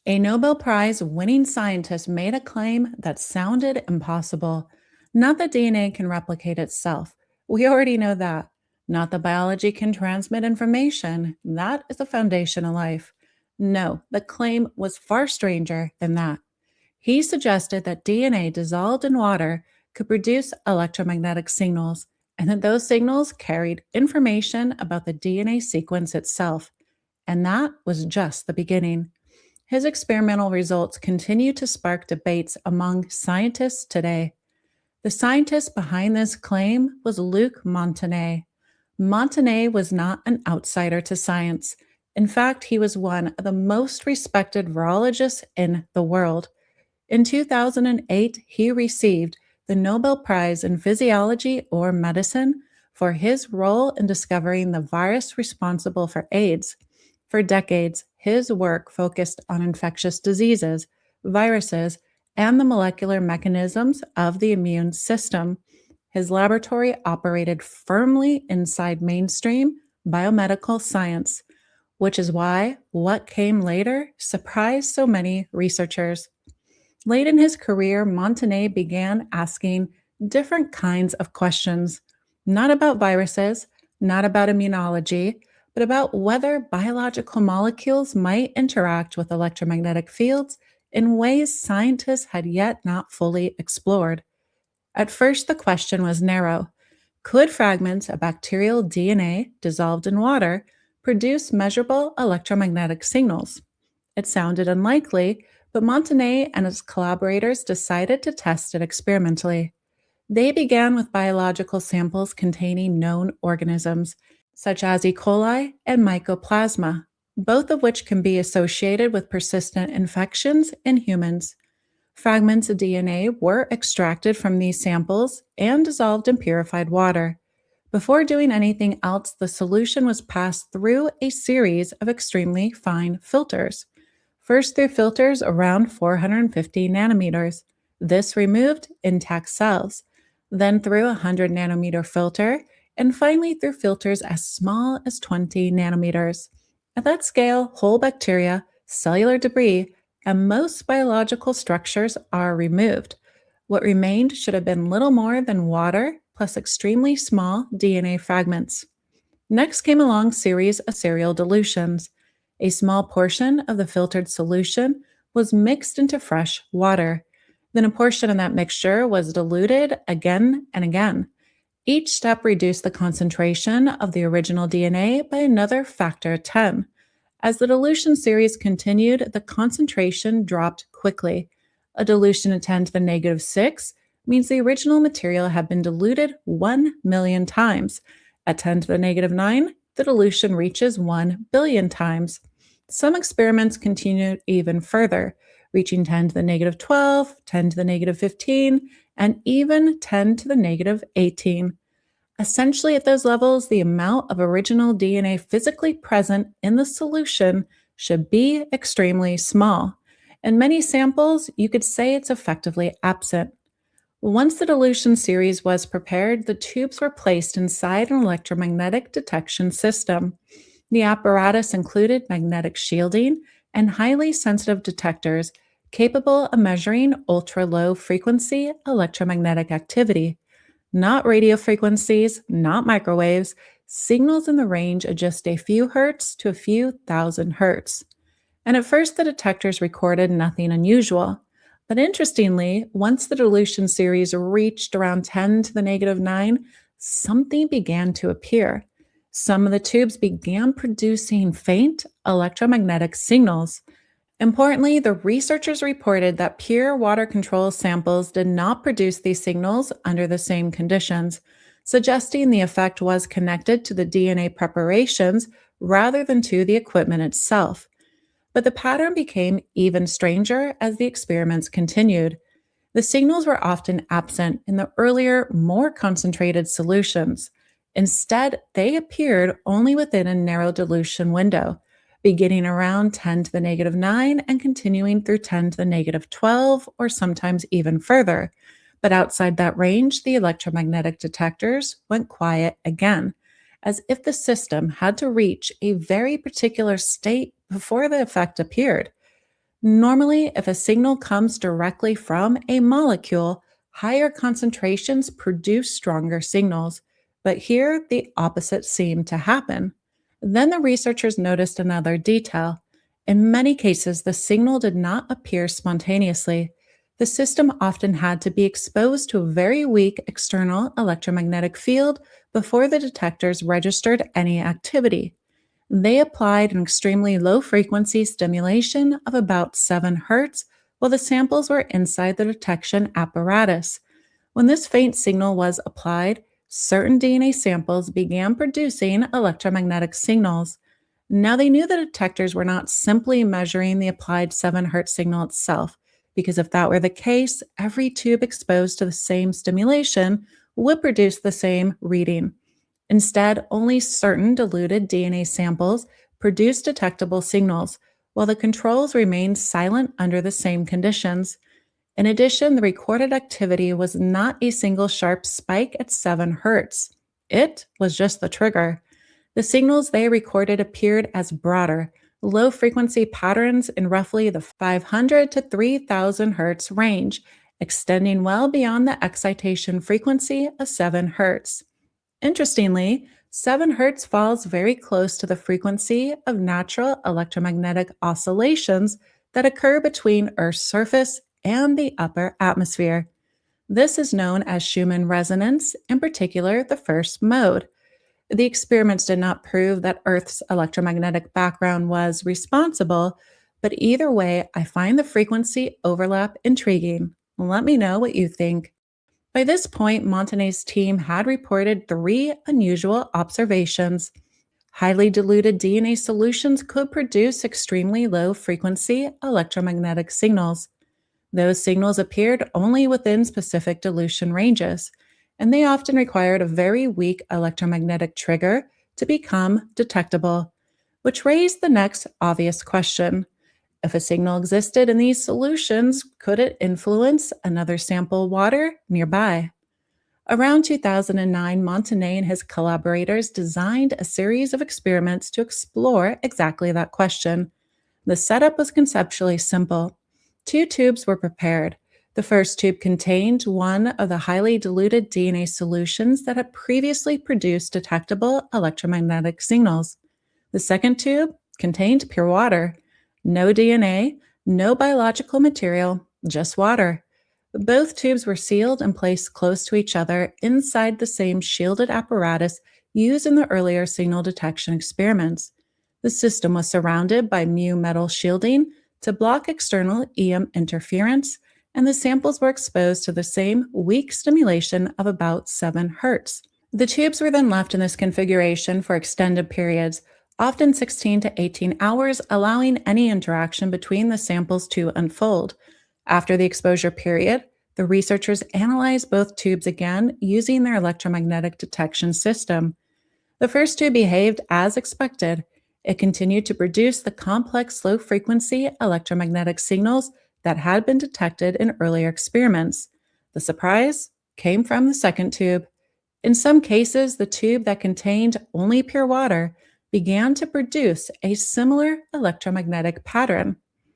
A Nobel Prize winning scientist made a claim that sounded impossible. Not that DNA can replicate itself. We already know that. Not that biology can transmit information. That is the foundation of life. No, the claim was far stranger than that. He suggested that DNA dissolved in water could produce electromagnetic signals, and that those signals carried information about the DNA sequence itself. And that was just the beginning. His experimental results continue to spark debates among scientists today. The scientist behind this claim was Luc Montagnier. Montagnier was not an outsider to science. In fact, he was one of the most respected virologists in the world. In 2008, he received the Nobel Prize in Physiology or Medicine for his role in discovering the virus responsible for AIDS. For decades, his work focused on infectious diseases, viruses, and the molecular mechanisms of the immune system. His laboratory operated firmly inside mainstream biomedical science, which is why what came later surprised so many researchers. Late in his career, Montagnier began asking different kinds of questions, not about viruses, not about immunology, but about whether biological molecules might interact with electromagnetic fields in ways scientists had yet not fully explored. At first, the question was narrow. Could fragments of bacterial DNA dissolved in water produce measurable electromagnetic signals? It sounded unlikely, but Montagnier and his collaborators decided to test it experimentally. They began with biological samples containing known organisms, such as E. coli and mycoplasma, both of which can be associated with persistent infections in humans. Fragments of DNA were extracted from these samples and dissolved in purified water. Before doing anything else, the solution was passed through a series of extremely fine filters. First through filters around 450 nanometers. This removed intact cells. Then through a 100 nanometer filter, and finally through filters as small as 20 nanometers. At that scale, whole bacteria, cellular debris, and most biological structures are removed. What remained should have been little more than water plus extremely small DNA fragments. Next came a long series of serial dilutions. A small portion of the filtered solution was mixed into fresh water. Then a portion of that mixture was diluted again and again. Each step reduced the concentration of the original DNA by another factor 10. As the dilution series continued, the concentration dropped quickly. A dilution of 10 to the negative 6 means the original material had been diluted 1 million times. At 10 to the negative 9, the dilution reaches 1 billion times. Some experiments continued even further, reaching 10 to the negative 12, 10 to the negative 15, and even 10 to the negative 18. Essentially, at those levels, the amount of original DNA physically present in the solution should be extremely small. In many samples, you could say it's effectively absent. Once the dilution series was prepared, the tubes were placed inside an electromagnetic detection system. The apparatus included magnetic shielding and highly sensitive detectors capable of measuring ultra-low frequency electromagnetic activity. Not radio frequencies, not microwaves, signals in the range of just a few hertz to a few thousand hertz. And at first, the detectors recorded nothing unusual. But interestingly, once the dilution series reached around 10 to the negative 9, something began to appear. Some of the tubes began producing faint electromagnetic signals. Importantly, the researchers reported that pure water control samples did not produce these signals under the same conditions, suggesting the effect was connected to the DNA preparations rather than to the equipment itself. But the pattern became even stranger as the experiments continued. The signals were often absent in the earlier, more concentrated solutions. Instead, they appeared only within a narrow dilution window, beginning around 10 to the negative 9 and continuing through 10 to the negative 12, or sometimes even further. But outside that range, the electromagnetic detectors went quiet again, as if the system had to reach a very particular state before the effect appeared. Normally, if a signal comes directly from a molecule, higher concentrations produce stronger signals. But here, the opposite seemed to happen. Then the researchers noticed another detail. In many cases, the signal did not appear spontaneously. The system often had to be exposed to a very weak external electromagnetic field before the detectors registered any activity. They applied an extremely low frequency stimulation of about 7 Hz while the samples were inside the detection apparatus. When this faint signal was applied, certain DNA samples began producing electromagnetic signals. Now they knew the detectors were not simply measuring the applied 7 Hz signal itself, because if that were the case, every tube exposed to the same stimulation would produce the same reading. Instead, only certain diluted DNA samples produced detectable signals, while the controls remained silent under the same conditions. In addition, the recorded activity was not a single sharp spike at 7 Hz. It was just the trigger. The signals they recorded appeared as broader, low frequency patterns in roughly the 500 to 3000 Hz range, extending well beyond the excitation frequency of 7 Hz. Interestingly, 7 Hz falls very close to the frequency of natural electromagnetic oscillations that occur between Earth's surface and the upper atmosphere. This is known as Schumann resonance, in particular, the first mode. The experiments did not prove that Earth's electromagnetic background was responsible, but either way, I find the frequency overlap intriguing. Let me know what you think. By this point, Montagnier's team had reported three unusual observations. Highly diluted DNA solutions could produce extremely low frequency electromagnetic signals. Those signals appeared only within specific dilution ranges, and they often required a very weak electromagnetic trigger to become detectable, which raised the next obvious question. If a signal existed in these solutions, could it influence another sample water nearby? Around 2009, Montagnier and his collaborators designed a series of experiments to explore exactly that question. The setup was conceptually simple. Two tubes were prepared. The first tube contained one of the highly diluted DNA solutions that had previously produced detectable electromagnetic signals. The second tube contained pure water. No DNA, no biological material, just water. Both tubes were sealed and placed close to each other inside the same shielded apparatus used in the earlier signal detection experiments. The system was surrounded by mu metal shielding to block external EM interference, and the samples were exposed to the same weak stimulation of about 7 Hz. The tubes were then left in this configuration for extended periods, often 16 to 18 hours, allowing any interaction between the samples to unfold. After the exposure period, the researchers analyzed both tubes again using their electromagnetic detection system. The first tube behaved as expected. It continued to produce the complex low-frequency electromagnetic signals that had been detected in earlier experiments. The surprise came from the second tube. In some cases, the tube that contained only pure water began to produce a similar electromagnetic pattern.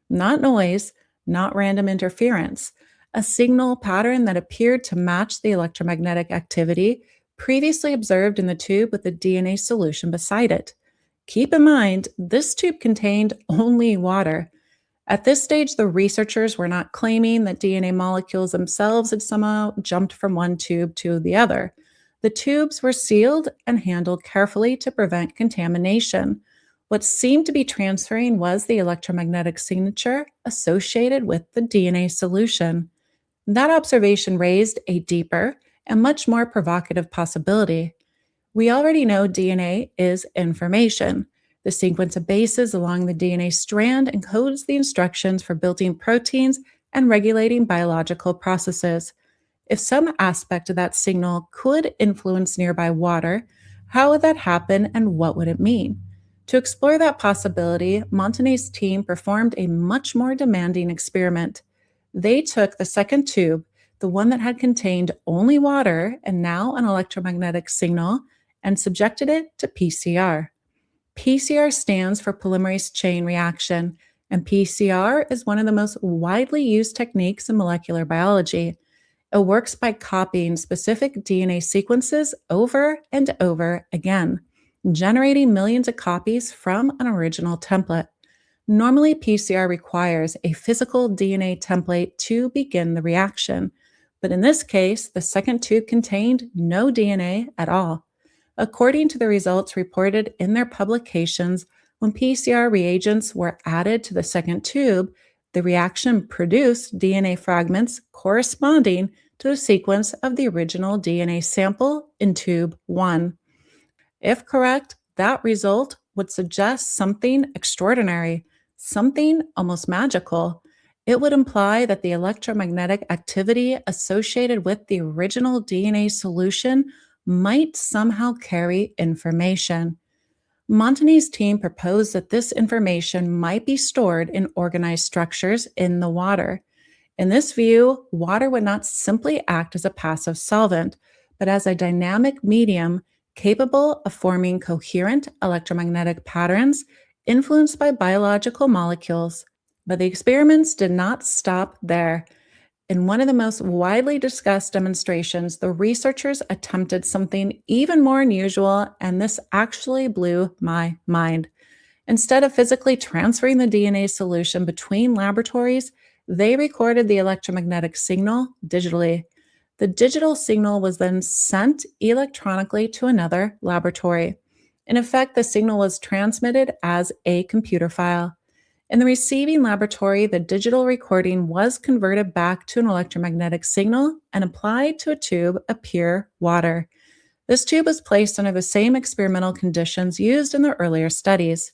Not noise, not random interference, a signal pattern that appeared to match the electromagnetic activity previously observed in the tube with the DNA solution beside it. Keep in mind, this tube contained only water. At this stage, the researchers were not claiming that DNA molecules themselves had somehow jumped from one tube to the other. The tubes were sealed and handled carefully to prevent contamination. What seemed to be transferring was the electromagnetic signature associated with the DNA solution. That observation raised a deeper and much more provocative possibility. We already know DNA is information. The sequence of bases along the DNA strand encodes the instructions for building proteins and regulating biological processes. If some aspect of that signal could influence nearby water, how would that happen and what would it mean? To explore that possibility, Montagnier's team performed a much more demanding experiment. They took the second tube, the one that had contained only water and now an electromagnetic signal, and subjected it to PCR. PCR stands for polymerase chain reaction, And PCR is one of the most widely used techniques in molecular biology. It works by copying specific DNA sequences over and over again, generating millions of copies from an original template. Normally, PCR requires a physical DNA template to begin the reaction, but in this case, the second tube contained no DNA at all. According to the results reported in their publications, when PCR reagents were added to the second tube, the reaction produced DNA fragments corresponding to the sequence of the original DNA sample in tube 1. If correct, that result would suggest something extraordinary, something almost magical. It would imply that the electromagnetic activity associated with the original DNA solution might somehow carry information. Montagnier's team proposed that this information might be stored in organized structures in the water. In this view, water would not simply act as a passive solvent, but as a dynamic medium capable of forming coherent electromagnetic patterns influenced by biological molecules. But the experiments did not stop there. In one of the most widely discussed demonstrations, the researchers attempted something even more unusual, and this actually blew my mind. Instead of physically transferring the DNA solution between laboratories, they recorded the electromagnetic signal digitally. The digital signal was then sent electronically to another laboratory. In effect, the signal was transmitted as a computer file. In the receiving laboratory, the digital recording was converted back to an electromagnetic signal and applied to a tube of pure water. This tube was placed under the same experimental conditions used in the earlier studies.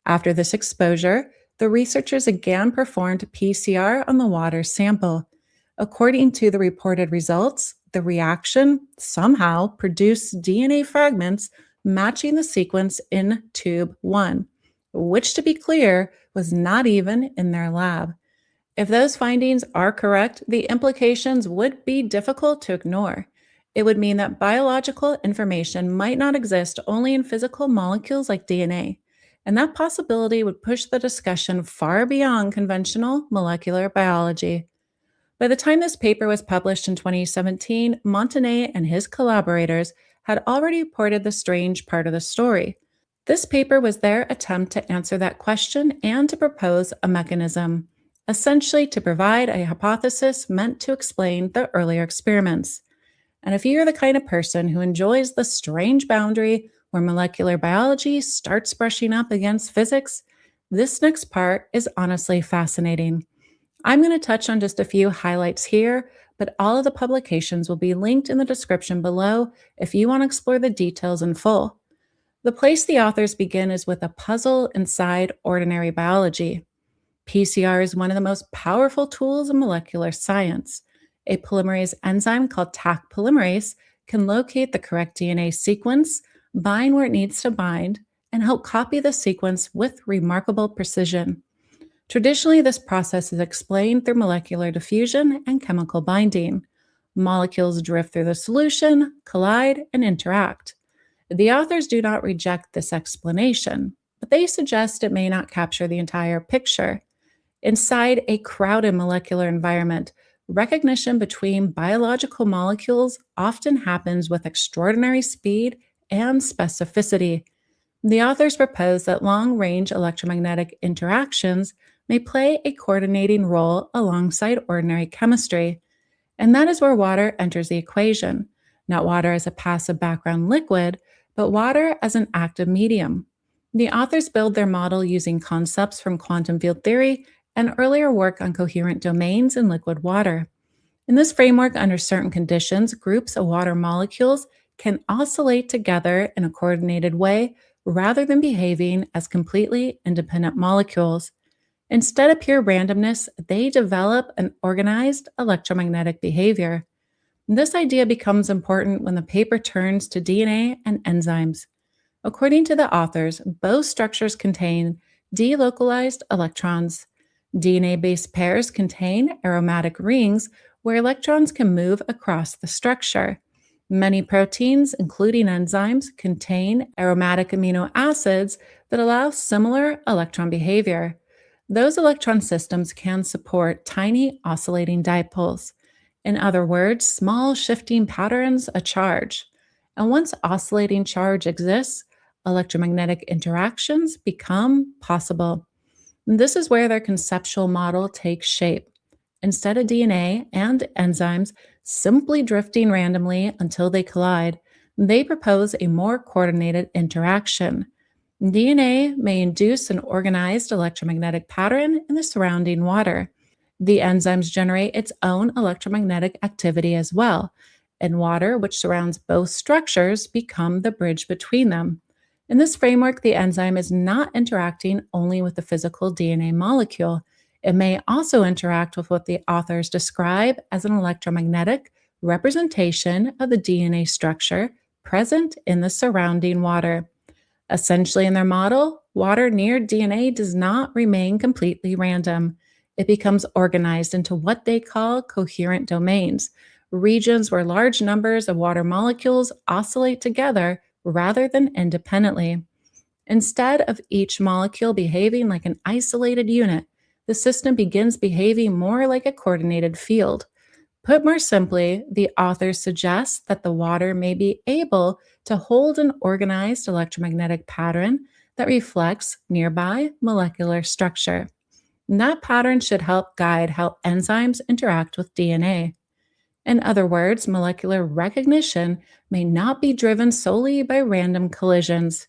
After this exposure, the researchers again performed PCR on the water sample. According to the reported results, the reaction somehow produced DNA fragments matching the sequence in tube 1, which, to be clear, was not even in their lab. If those findings are correct, the implications would be difficult to ignore. It would mean that biological information might not exist only in physical molecules like DNA, and that possibility would push the discussion far beyond conventional molecular biology. By the time this paper was published in 2017, Montagnier and his collaborators had already reported the strange part of the story. This paper was their attempt to answer that question and to propose a mechanism, essentially to provide a hypothesis meant to explain the earlier experiments. And if you're the kind of person who enjoys the strange boundary where molecular biology starts brushing up against physics, this next part is honestly fascinating. I'm going to touch on just a few highlights here, but all of the publications will be linked in the description below if you want to explore the details in full. The place the authors begin is with a puzzle inside ordinary biology. PCR is one of the most powerful tools in molecular science. A polymerase enzyme called Taq polymerase can locate the correct DNA sequence, bind where it needs to bind, and help copy the sequence with remarkable precision. Traditionally, this process is explained through molecular diffusion and chemical binding. Molecules drift through the solution, collide, and interact. The authors do not reject this explanation, but they suggest it may not capture the entire picture. Inside a crowded molecular environment, recognition between biological molecules often happens with extraordinary speed and specificity. The authors propose that long-range electromagnetic interactions may play a coordinating role alongside ordinary chemistry, and that is where water enters the equation. Not water as a passive background liquid, but water as an active medium. The authors build their model using concepts from quantum field theory and earlier work on coherent domains in liquid water. In this framework, under certain conditions, groups of water molecules can oscillate together in a coordinated way rather than behaving as completely independent molecules. Instead of pure randomness, they develop an organized electromagnetic behavior. This idea becomes important when the paper turns to DNA and enzymes. According to the authors, both structures contain delocalized electrons. DNA-based pairs contain aromatic rings where electrons can move across the structure. Many proteins, including enzymes, contain aromatic amino acids that allow similar electron behavior. Those electron systems can support tiny oscillating dipoles. In other words, small shifting patterns of charge. And once oscillating charge exists, electromagnetic interactions become possible. This is where their conceptual model takes shape. Instead of DNA and enzymes simply drifting randomly until they collide, they propose a more coordinated interaction. DNA may induce an organized electromagnetic pattern in the surrounding water. The enzymes generate its own electromagnetic activity as well, and water, which surrounds both structures, become the bridge between them. In this framework, the enzyme is not interacting only with the physical DNA molecule. It may also interact with what the authors describe as an electromagnetic representation of the DNA structure present in the surrounding water. Essentially, in their model, water near DNA does not remain completely random. It becomes organized into what they call coherent domains, regions where large numbers of water molecules oscillate together rather than independently. Instead of each molecule behaving like an isolated unit, the system begins behaving more like a coordinated field. Put more simply, the authors suggest that the water may be able to hold an organized electromagnetic pattern that reflects nearby molecular structure. And that pattern should help guide how enzymes interact with DNA. In other words, molecular recognition may not be driven solely by random collisions.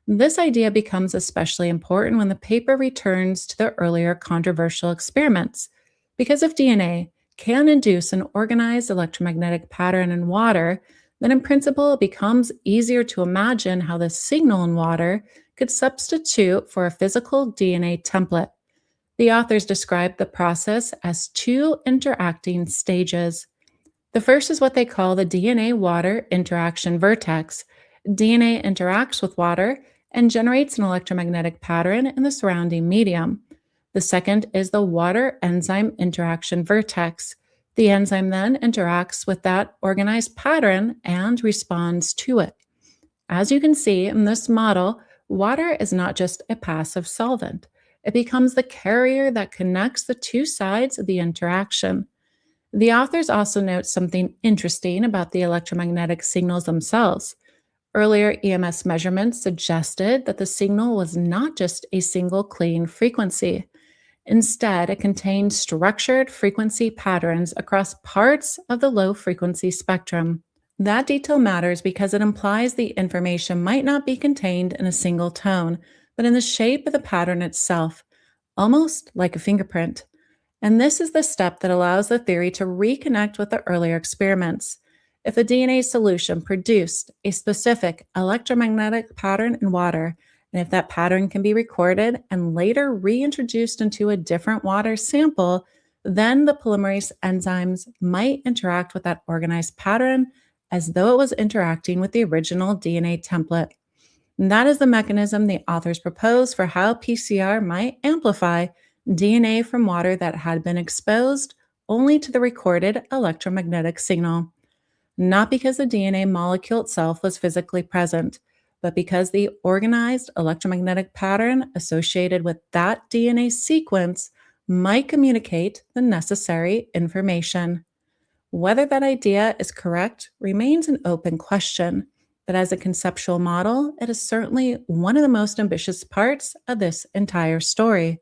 This idea becomes especially important when the paper returns to the earlier controversial experiments. Because if DNA can induce an organized electromagnetic pattern in water, then in principle it becomes easier to imagine how the signal in water could substitute for a physical DNA template. The authors describe the process as two interacting stages. The first is what they call the DNA water interaction vertex. DNA interacts with water and generates an electromagnetic pattern in the surrounding medium. The second is the water enzyme interaction vertex. The enzyme then interacts with that organized pattern and responds to it. As you can see in this model, water is not just a passive solvent. It becomes the carrier that connects the two sides of the interaction. The authors also note something interesting about the electromagnetic signals themselves. Earlier EMS measurements suggested that the signal was not just a single clean frequency. Instead, it contained structured frequency patterns across parts of the low frequency spectrum. That detail matters because it implies the information might not be contained in a single tone, but in the shape of the pattern itself, almost like a fingerprint. And this is the step that allows the theory to reconnect with the earlier experiments. If a DNA solution produced a specific electromagnetic pattern in water, and if that pattern can be recorded and later reintroduced into a different water sample, then the polymerase enzymes might interact with that organized pattern as though it was interacting with the original DNA template. And that is the mechanism the authors propose for how PCR might amplify DNA from water that had been exposed only to the recorded electromagnetic signal. Not because the DNA molecule itself was physically present, but because the organized electromagnetic pattern associated with that DNA sequence might communicate the necessary information. Whether that idea is correct remains an open question, but as a conceptual model, it is certainly one of the most ambitious parts of this entire story.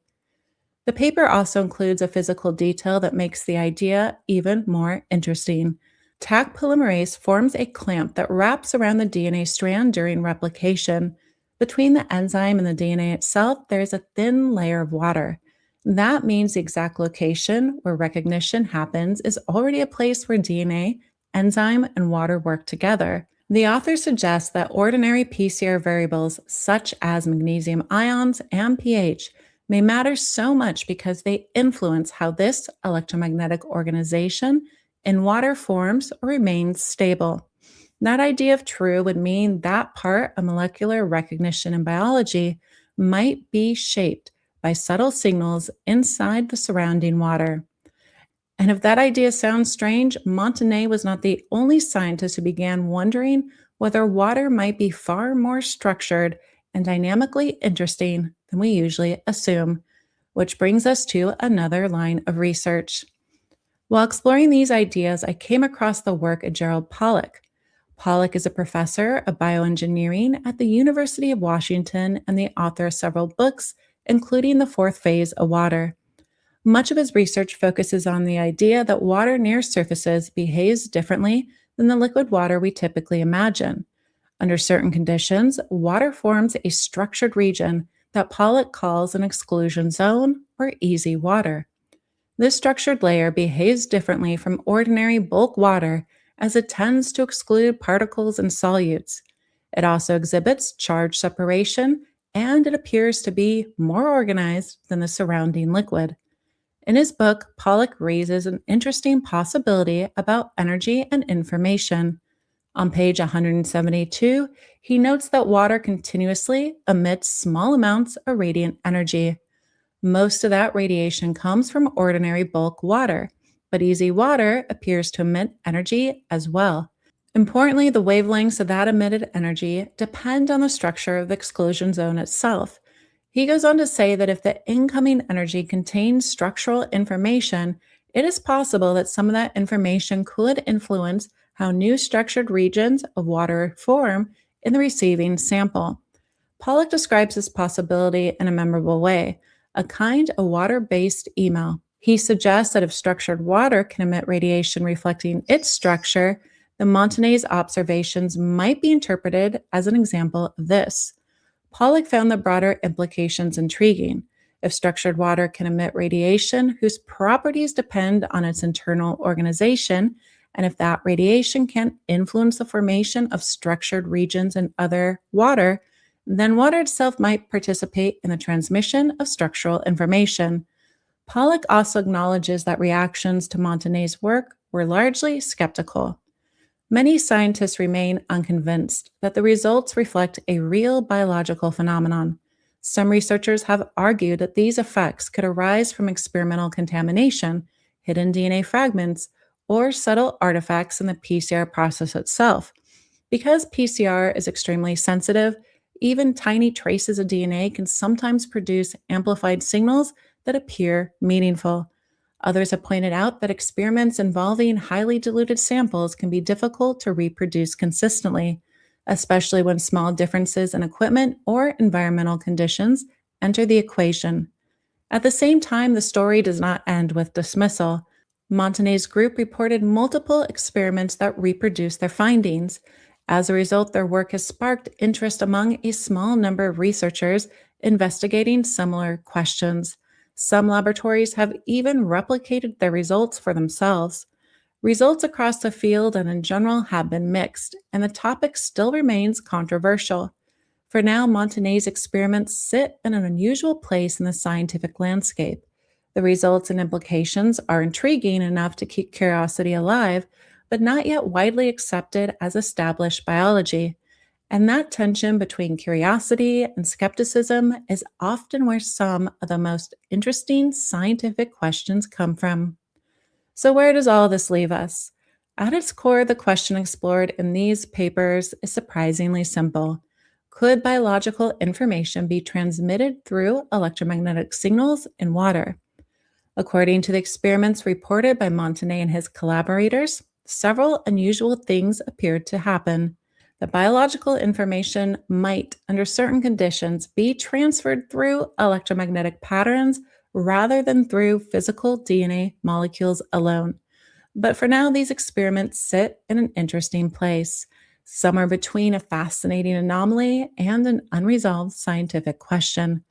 The paper also includes a physical detail that makes the idea even more interesting. Taq polymerase forms a clamp that wraps around the DNA strand during replication. Between the enzyme and the DNA itself, there is a thin layer of water. That means the exact location where recognition happens is already a place where DNA, enzyme, and water work together. The author suggests that ordinary PCR variables such as magnesium ions and pH may matter so much because they influence how this electromagnetic organization in water forms or remains stable. That idea of true would mean that part of molecular recognition in biology might be shaped by subtle signals inside the surrounding water. And if that idea sounds strange, Montagnier was not the only scientist who began wondering whether water might be far more structured and dynamically interesting than we usually assume. which brings us to another line of research. While exploring these ideas, I came across the work of Gerald Pollack. Pollack is a professor of bioengineering at the University of Washington and the author of several books, including The Fourth Phase of Water. Much of his research focuses on the idea that water near surfaces behaves differently than the liquid water we typically imagine. Under certain conditions, water forms a structured region that Pollack calls an exclusion zone or easy water. This structured layer behaves differently from ordinary bulk water as it tends to exclude particles and solutes. It also exhibits charge separation and it appears to be more organized than the surrounding liquid. In his book, Pollack raises an interesting possibility about energy and information. On page 172, he notes that water continuously emits small amounts of radiant energy. Most of that radiation comes from ordinary bulk water, but easy water appears to emit energy as well. Importantly, the wavelengths of that emitted energy depend on the structure of the exclusion zone itself. He goes on to say that if the incoming energy contains structural information, it is possible that some of that information could influence how new structured regions of water form in the receiving sample. Pollack describes this possibility in a memorable way, a kind of water-based email. He suggests that if structured water can emit radiation reflecting its structure, then Montagnier's observations might be interpreted as an example of this. Pollack found the broader implications intriguing. If structured water can emit radiation whose properties depend on its internal organization, and if that radiation can influence the formation of structured regions in other water, then water itself might participate in the transmission of structural information. Pollack also acknowledges that reactions to Montagnier's work were largely skeptical. Many scientists remain unconvinced that the results reflect a real biological phenomenon. Some researchers have argued that these effects could arise from experimental contamination, hidden DNA fragments, or subtle artifacts in the PCR process itself. Because PCR is extremely sensitive, even tiny traces of DNA can sometimes produce amplified signals that appear meaningful. Others have pointed out that experiments involving highly diluted samples can be difficult to reproduce consistently, especially when small differences in equipment or environmental conditions enter the equation. At the same time, the story does not end with dismissal. Montagnier's group reported multiple experiments that reproduced their findings. As a result, their work has sparked interest among a small number of researchers investigating similar questions. Some laboratories have even replicated their results for themselves. Results across the field and in general have been mixed, and the topic still remains controversial. For now, Montagnier's experiments sit in an unusual place in the scientific landscape. The results and implications are intriguing enough to keep curiosity alive, but not yet widely accepted as established biology. And that tension between curiosity and skepticism is often where some of the most interesting scientific questions come from. So, where does all this leave us? At its core, the question explored in these papers is surprisingly simple. Could biological information be transmitted through electromagnetic signals in water? According to the experiments reported by Montagnier and his collaborators, several unusual things appeared to happen. The biological information might, under certain conditions, be transferred through electromagnetic patterns rather than through physical DNA molecules alone. But for now, these experiments sit in an interesting place, somewhere between a fascinating anomaly and an unresolved scientific question.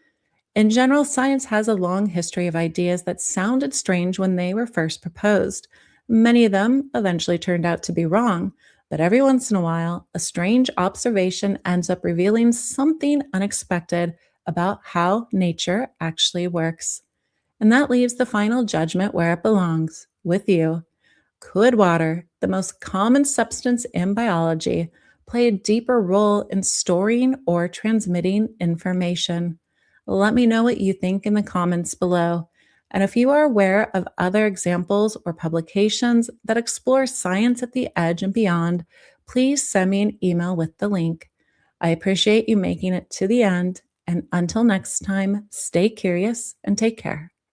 In general, science has a long history of ideas that sounded strange when they were first proposed. Many of them eventually turned out to be wrong, but every once in a while, a strange observation ends up revealing something unexpected about how nature actually works. And that leaves the final judgment where it belongs, with you. Could water, the most common substance in biology, play a deeper role in storing or transmitting information? Let me know what you think in the comments below. And if you are aware of other examples or publications that explore science at the edge and beyond, please send me an email with the link. I appreciate you making it to the end, And until next time, stay curious and take care.